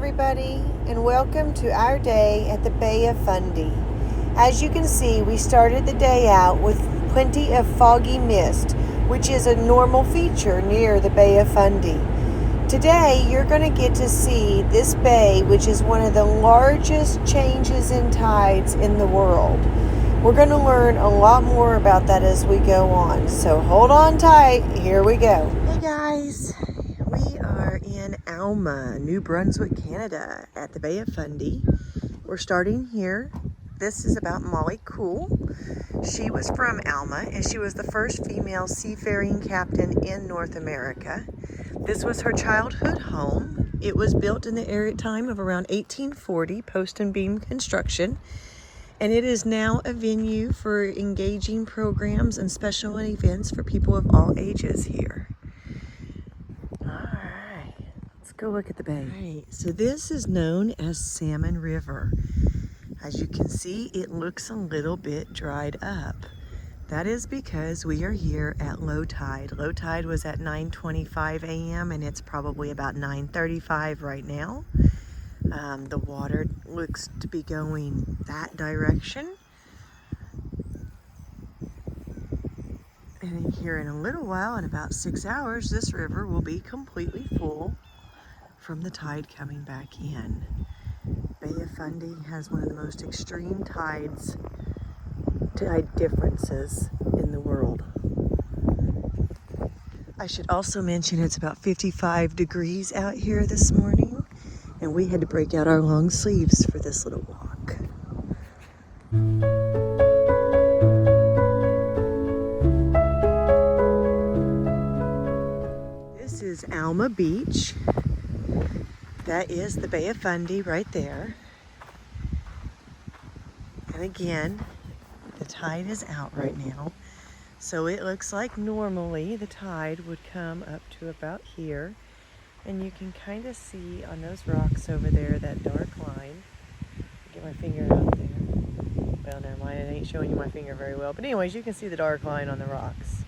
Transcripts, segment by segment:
everybody, and welcome to our day at the Bay of Fundy. As you can see, we started the day out with plenty of foggy mist, which is a normal feature near the Bay of Fundy. Today, you're going to get to see this bay, which is one of the largest changes in tides in the world. We're going to learn a lot more about that as we go on, so hold on tight. Here we go. Hey guys, we are in Alma, New Brunswick, Canada, at the Bay of Fundy. We're starting here. This is about Molly Cool. She was from Alma, and she was the first female seafaring captain in North America. This was her childhood home. It was built in the time of around 1840, post and beam construction, and it is now a venue for engaging programs and special events for people of all ages here. Alright, let's go look at the bay. Alright, so this is known as Salmon River. As you can see, it looks a little bit dried up. That is because we are here at low tide. Low tide was at 9:25 a.m. and it's probably about 9:35 right now. The water looks to be going that direction. And here in a little while, in about 6 hours, this river will be completely full from the tide coming back in. Bay of Fundy has one of the most extreme tide differences in the world. I should also mention it's about 55 degrees out here this morning, and we had to break out our long sleeves for this little walk. This is Alma Beach. That is the Bay of Fundy right there. And again, the tide is out right now. So it looks like normally the tide would come up to about here. And you can kind of see on those rocks over there, that dark line. Get my finger out there. Well, never mind, it ain't showing you my finger very well. But anyways, you can see the dark line on the rocks.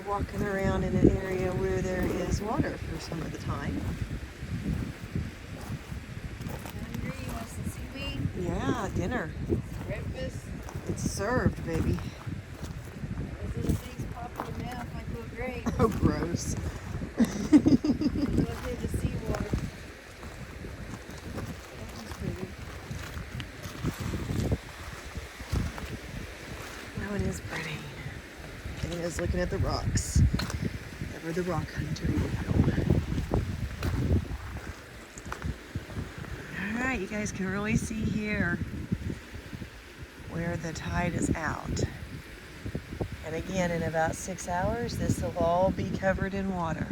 Walking around in an area where there is water for some of the time. Hungry? You want some seaweed? Yeah, dinner. Breakfast? It's served, baby. Those little things pop in your mouth like little grapes. Oh, gross. Look at the seawater. That one's pretty. That one is pretty. And it is looking at the rocks. Ever the rock hunter, you know. Alright, you guys can really see here where the tide is out. And again, in about 6 hours, this will all be covered in water.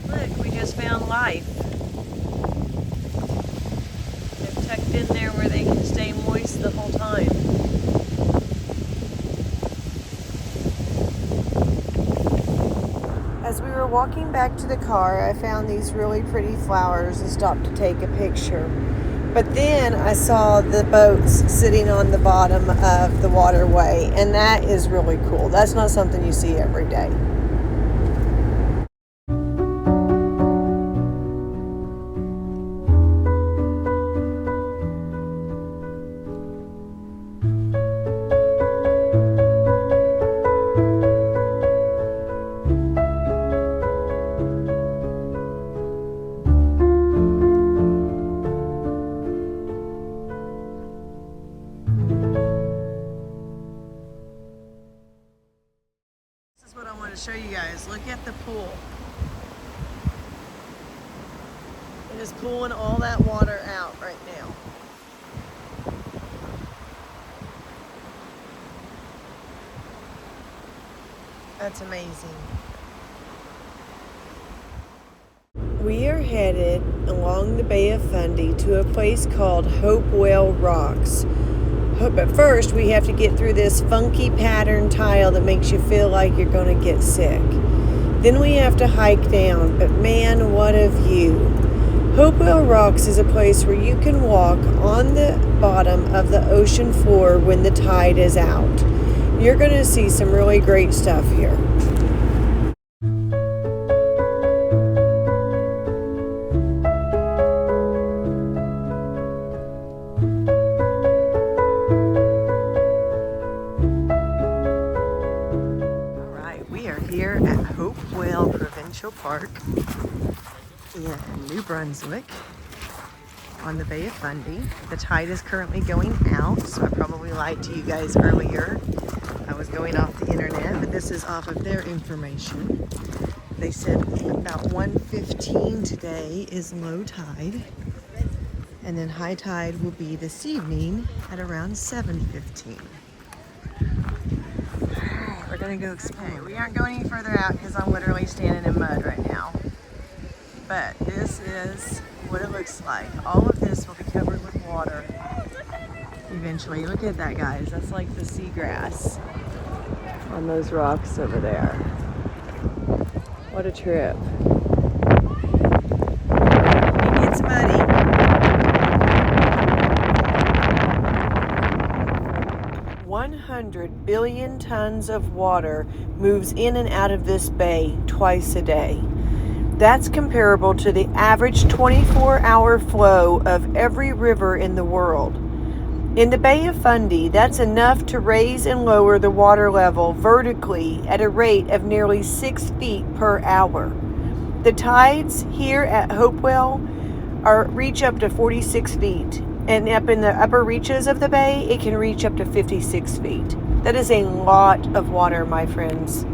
Look, we just found life. They're tucked in there where they can stay moist the whole time. As we were walking back to the car, I found these really pretty flowers and stopped to take a picture. But then I saw the boats sitting on the bottom of the waterway, and that is really cool. That's not something you see every day. What I want to show you guys. Look at the pool. It is pulling all that water out right now. That's amazing. We are headed along the Bay of Fundy to a place called Hopewell Rocks. But first, we have to get through this funky pattern tile that makes you feel like you're going to get sick. Then we have to hike down, but man, what a view. Hopewell Rocks is a place where you can walk on the bottom of the ocean floor when the tide is out. You're going to see some really great stuff here. We are here at Hopewell Provincial Park in New Brunswick on the Bay of Fundy. The tide is currently going out, so I probably lied to you guys earlier. I was going off the internet, but this is off of their information. They said about 1:15 today is low tide, and then high tide will be this evening at around 7:15. We're gonna go explore. Okay, we aren't going any further out because I'm literally standing in mud right now. But this is what it looks like. All of this will be covered with water eventually. Look at that, guys. That's like the seagrass on those rocks over there. What a trip. It gets muddy. 100 billion tons of water moves in and out of this bay twice a day. That's comparable to the average 24-hour flow of every river in the world. In the Bay of Fundy, that's enough to raise and lower the water level vertically at a rate of nearly 6 feet per hour. The tides here at Hopewell reach up to 46 feet. And up in the upper reaches of the bay, it can reach up to 56 feet. That is a lot of water, my friends.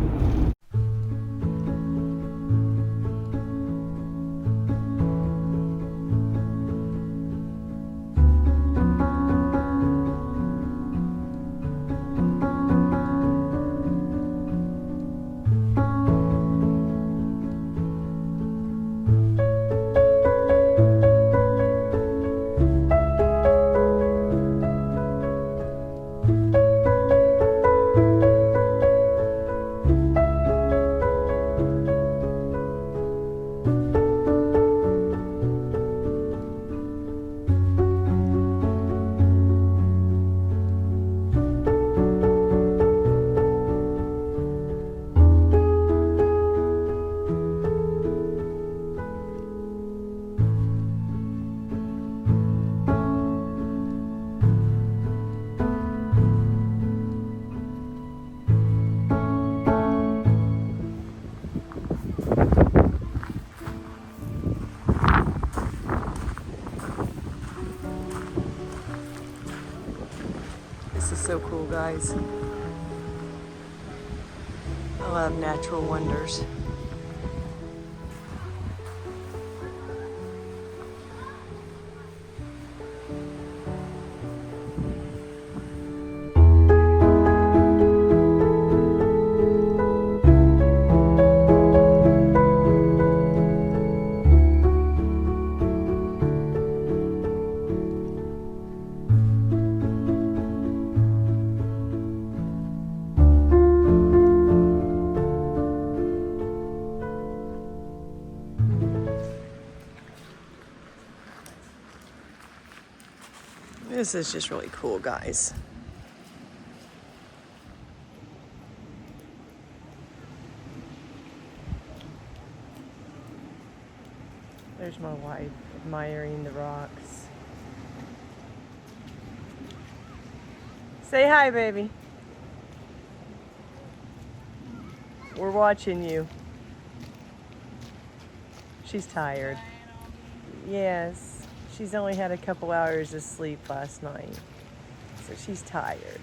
This is so cool, guys. I love natural wonders. This is just really cool, guys. There's my wife admiring the rocks. Say hi, baby. We're watching you. She's tired. Yes. She's only had a couple hours of sleep last night, so she's tired.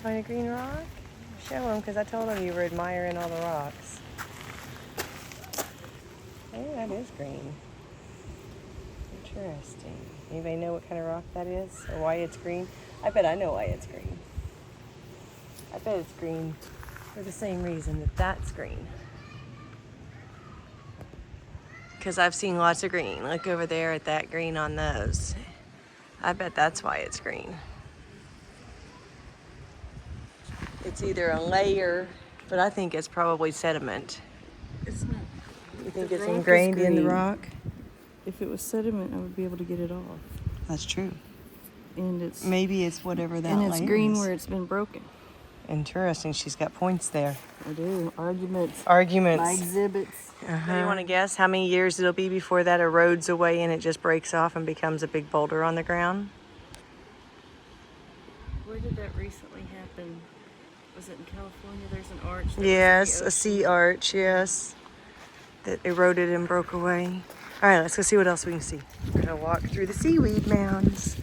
Find a green rock? Show them, because I told them you were admiring all the rocks. Oh, that is green. Interesting. Anybody know what kind of rock that is, or why it's green? I bet I know why it's green. I bet it's green for the same reason that that's green. Because I've seen lots of green. Look over there at that green on those. I bet that's why it's green. It's either a layer, but I think it's probably sediment. It's not. You think The it's rock is ingrained in the green. rock? If it was sediment, I would be able to get it off. That's true. And it's Maybe it's whatever that and it's layer green is. where it's been broken. Interesting. She's got points there. I do. Arguments. Arguments. My exhibits. So you want to guess how many years it'll be before that erodes away and it just breaks off and becomes a big boulder on the ground? Where did that recently happen? Was it in California? There's an arch. That Yes, was in a the sea ocean. arch, yes. That eroded and broke away. All right, let's go see what else we can see. We're gonna walk through the seaweed mounds.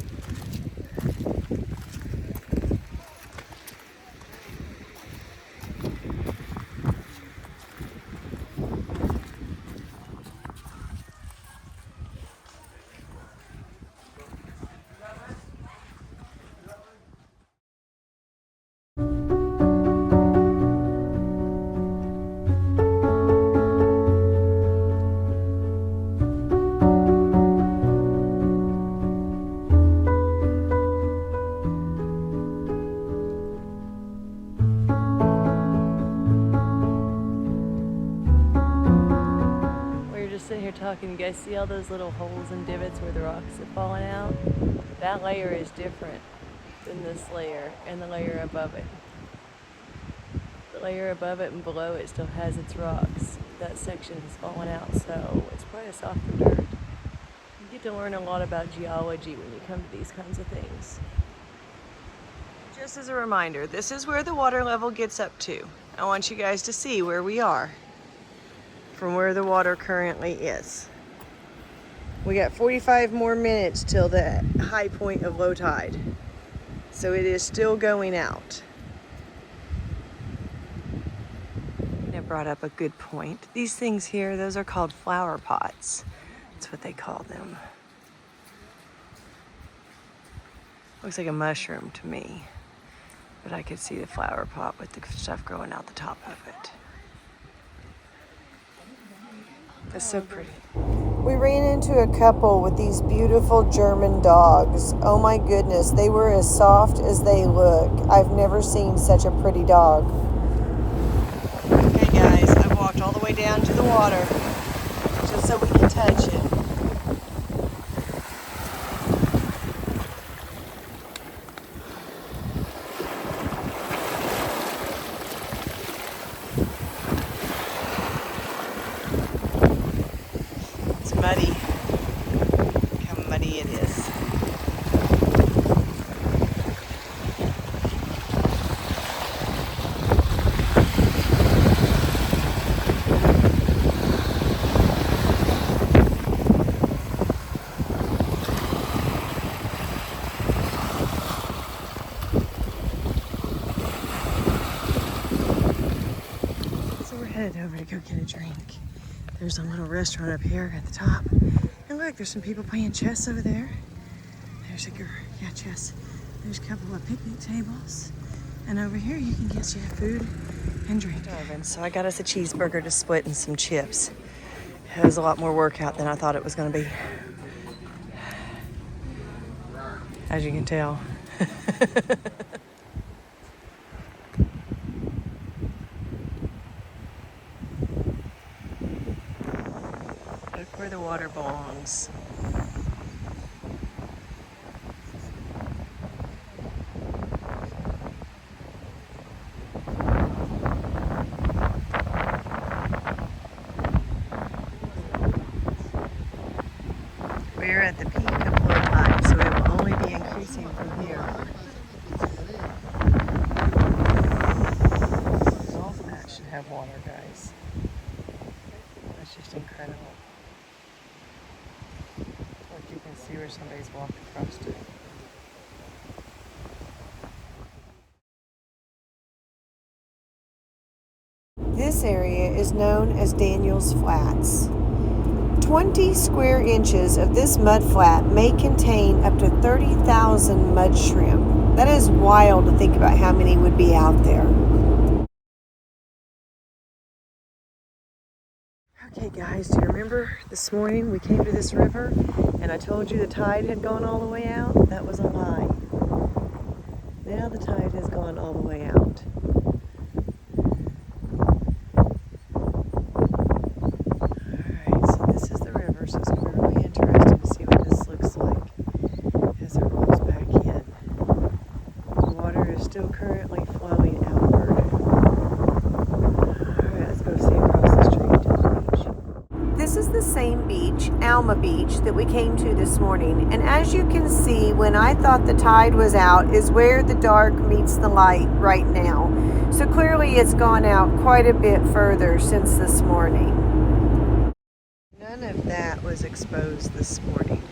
We're just sitting here talking. You guys see all those little holes and divots where the rocks have fallen out? That layer is different than this layer and the layer above it. The layer above it and below it still has its rocks. That section has fallen out, so it's quite a softer dirt. You get to learn a lot about geology when you come to these kinds of things. Just as a reminder, this is where the water level gets up to. I want you guys to see where we are from where the water currently is. We got 45 more minutes till the high point of low tide. So it is still going out. It brought up a good point. These things here, those are called flower pots. That's what they call them. Looks like a mushroom to me, but I could see the flower pot with the stuff growing out the top of it. That's so pretty. We ran into a couple with these beautiful German dogs. Oh my goodness, they were as soft as they look. I've never seen such a pretty dog. Okay guys, I've walked all the way down to the water just so we can touch it. It's muddy. Look how muddy it is. So we're headed over to go get a drink. There's a little restaurant up here at the top. And look, there's some people playing chess over there. There's a girl, yeah, chess. There's a couple of picnic tables. And over here you can get your food and drink. So I got us a cheeseburger to split and some chips. It was a lot more workout than I thought it was gonna be. As you can tell. Look where the water belongs. We're at the peak of low tide, so it will only be increasing from here. The golf mat should have water, guys. That's just incredible. Look, you can see where somebody's walked across it. This area is known as Daniel's Flats. 20 square inches of this mud flat may contain up to 30,000 mud shrimp. That is wild to think about how many would be out there. Okay guys, do you remember this morning we came to this river and I told you the tide had gone all the way out? That was a lie. Now the tide has gone all the way out. Alma Beach that we came to this morning. And as you can see, when I thought the tide was out is where the dark meets the light right now. So clearly it's gone out quite a bit further since this morning. None of that was exposed this morning.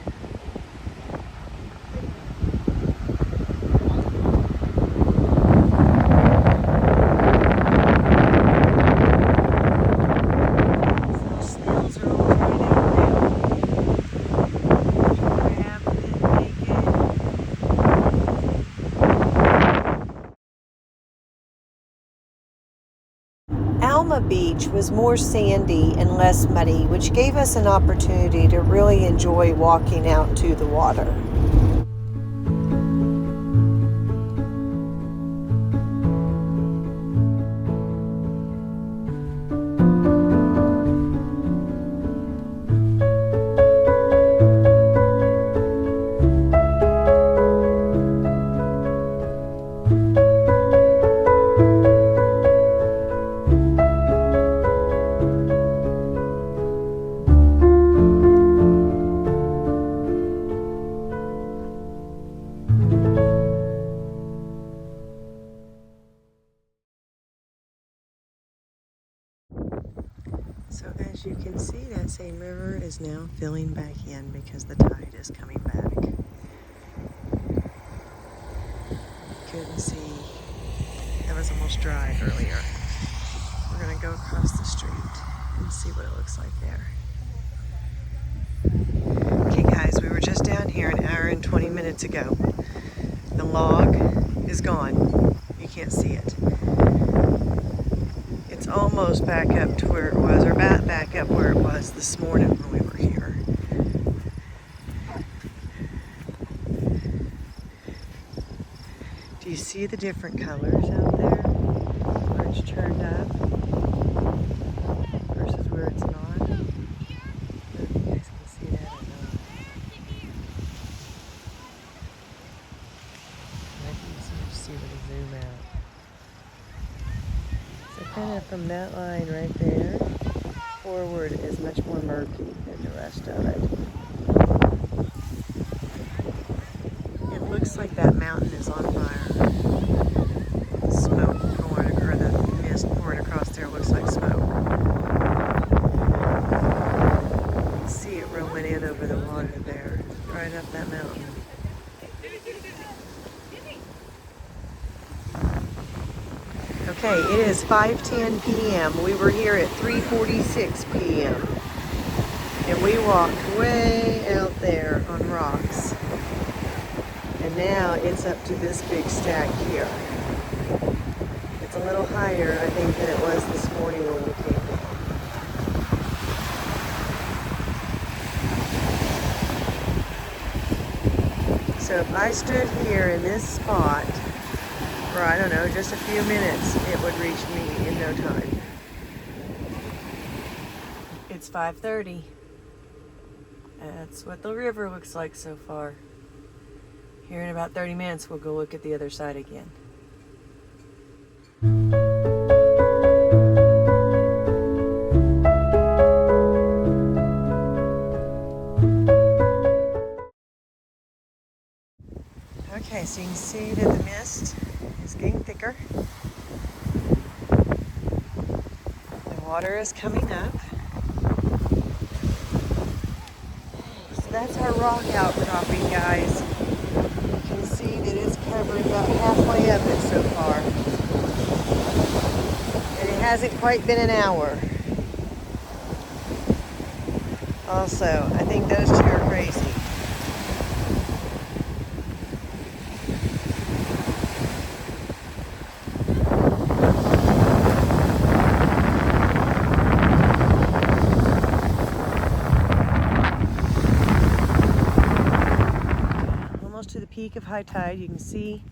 Alma Beach was more sandy and less muddy, which gave us an opportunity to really enjoy walking out to the water. So as you can see, that same river is now filling back in because the tide is coming back. Couldn't see. That was almost dry earlier. We're going to go across the street and see what it looks like there. Okay guys, we were just down here an hour and 20 minutes ago. The log is gone. You can't see it. It's almost back up to where it was, or back up where it was this morning when we were here. Do you see the different colors out there? Where it's turned up versus where it's not? I don't know if you guys can see that or not. I can see when you zoom out. So kind of from that line right there forward is much more murky than the rest of it. It looks like that mountain is on fire. The smoke pouring, or the mist pouring across there looks like smoke. You can see it rolling in over the water there, right up that mountain. Okay, it is 5:10 p.m. We were here at 3:46 p.m. and we walked way out there on rocks. And now it's up to this big stack here. It's a little higher, I think, than it was this morning when we came down. So if I stood here in this spot for, I don't know, just a few minutes, it would reach me in no time. It's 5:30. That's what the river looks like so far. Here in about 30 minutes, we'll go look at the other side again. Okay, so you can see that the mist is getting thicker. The water is coming up. So that's our rock outcropping, guys. You can see that it's covered about halfway up it so far. And it hasn't quite been an hour. Also, I think those two are crazy. To the peak of high tide, you can see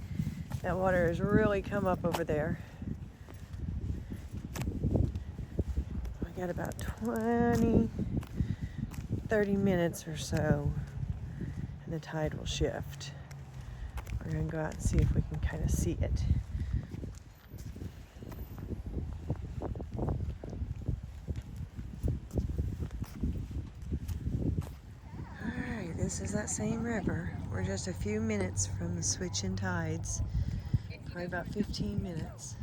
that water has really come up over there. We got about 30 minutes or so and the tide will shift. We're going to go out and see if we can kind of see it. this is that same river. We're just a few minutes from the switch in tides. Probably about 15 minutes.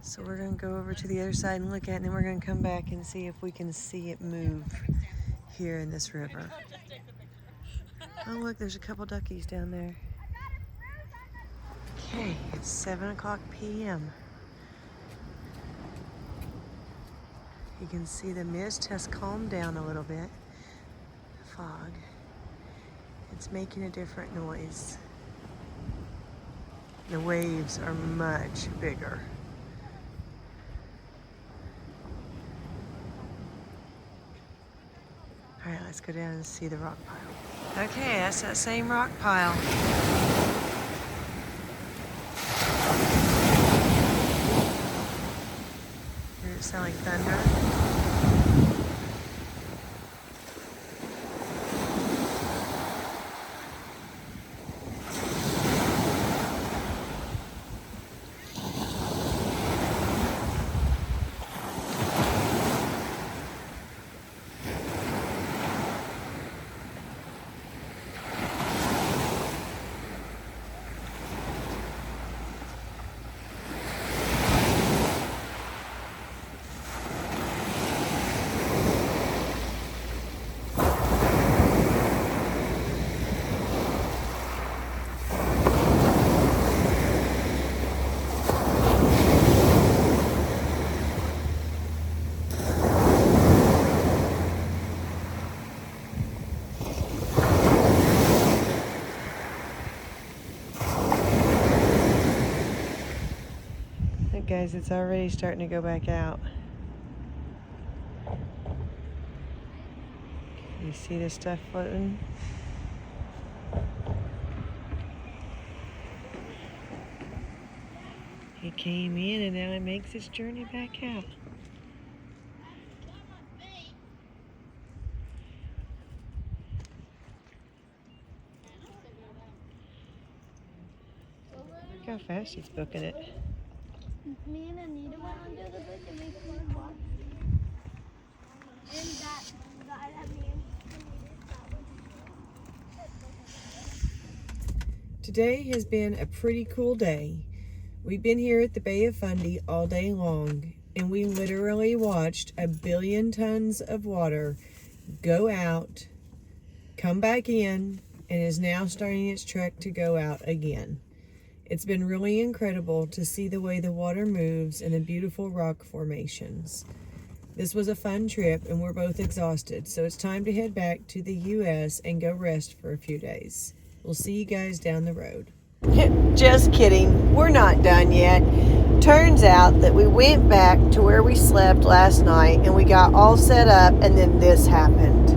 So we're going to go over to the other side and look at it, and then we're going to come back and see if we can see it move here in this river. Oh look, there's a couple duckies down there. Okay, it's 7 o'clock p.m. You can see the mist has calmed down a little bit. The fog. It's making a different noise. The waves are much bigger. All right, let's go down and see the rock pile. Okay, that's that same rock pile. Does it sound like thunder? Guys, it's already starting to go back out. You see the stuff floating? It came in and now it makes its journey back out. Look how fast he's booking it. Me and Anita went under the bridge and we could walk. And that guy that me and Today has been a pretty cool day. We've been here at the Bay of Fundy all day long, and we literally watched 1 billion tons of water go out, come back in, and is now starting its trek to go out again. It's been really incredible to see the way the water moves and the beautiful rock formations. This was a fun trip and we're both exhausted, so it's time to head back to the U.S. and go rest for a few days. We'll see you guys down the road. Just kidding, we're not done yet. Turns out that we went back to where we slept last night and we got all set up, and then this happened.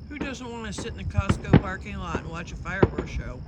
Who doesn't want to sit in the Costco parking lot and watch a fireworks show?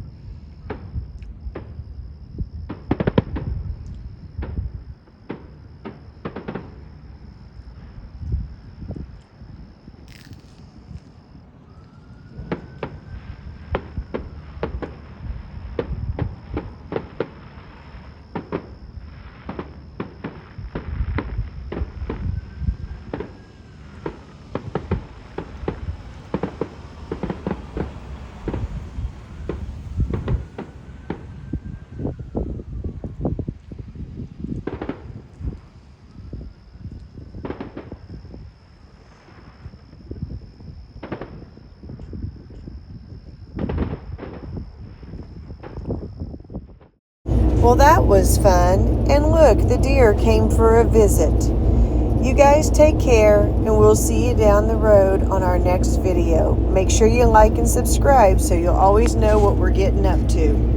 Well, that was fun. And look, the deer came for a visit. You guys take care, and we'll see you down the road on our next video. Make sure you like and subscribe so you'll always know what we're getting up to.